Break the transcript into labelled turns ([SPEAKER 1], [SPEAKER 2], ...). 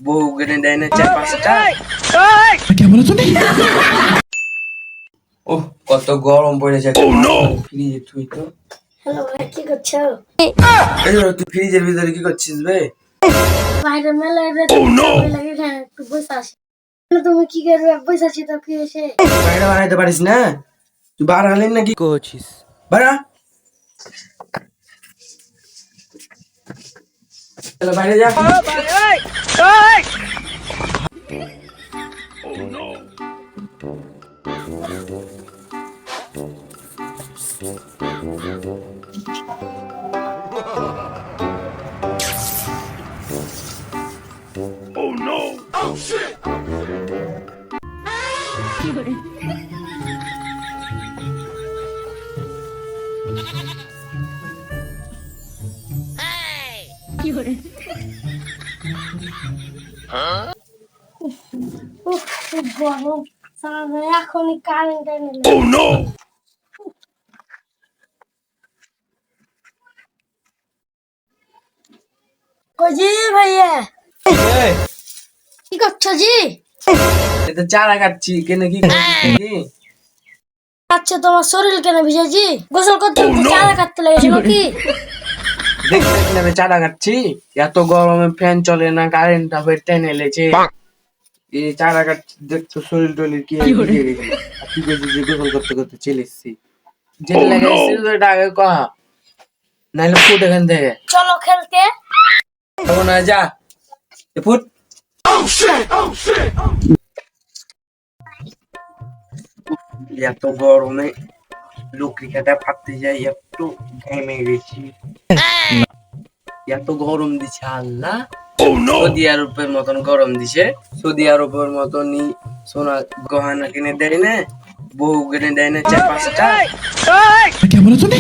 [SPEAKER 1] বউ কিনে দেয় না 4-5টা।
[SPEAKER 2] क्या बोला तूने?
[SPEAKER 1] ওহ কত গরম পড়েছে, ফ্রিজে তুই তো
[SPEAKER 3] হ্যালো ভাই, কি করছো?
[SPEAKER 1] এই ধরো, তুই ফ্রিজের ভিতরে কি করছিস বে?
[SPEAKER 3] বাইরে মেলায় লাগে এখানে একটু বসে আসি। তুমি কি করবে? বসে আছি তো, কি হয়েছে?
[SPEAKER 1] বাইরে বানাইতে পারিস না? তুই বার হলেন না কি করছিস? বাড়া চলো বাইরে যা।
[SPEAKER 3] উফ, খুব গরম। সারা এখনই কারেন্ট এনে জি ভাইয়া,
[SPEAKER 1] এই,
[SPEAKER 3] কি করছো জি?
[SPEAKER 1] এটা চারা কাটছি কেন, কি করছিস?
[SPEAKER 3] আচ্ছা, তোমার শরীর কেন ভিজে জি? গোসল করতে করতে চারা কাটতে লেগেছে কি?
[SPEAKER 1] দেখতে আমি চারা কাটছি, এত গরমে ফ্যান চলে না, কারেন্টটা ফের টেনে এলেছে। এই চারা কাটছি দেখছো, শরীর টলির কি ভিজে গেছে। আর তুই বলছিস যে গোসল করতে করতে চলে এসছি, যেটা লাগাইছিস ওটা আগে কহ, নাহলে ফুট এখান থেকে।
[SPEAKER 3] চলো খেলতে।
[SPEAKER 1] যাবো না, যা এ ফুট। এত গরমে লুকরি কাটা ফাটতে যায়, একটু ঘেমে গেছি। এত গরম দিছে আল্লাহ, সৌদি আরবের মতন গরম দিছে। সৌদি আরবের মতনই সোনা গহনা কিনে দেয় না, বউ কিনে দেয় না 4-5টা।
[SPEAKER 2] क्या बोला तूने?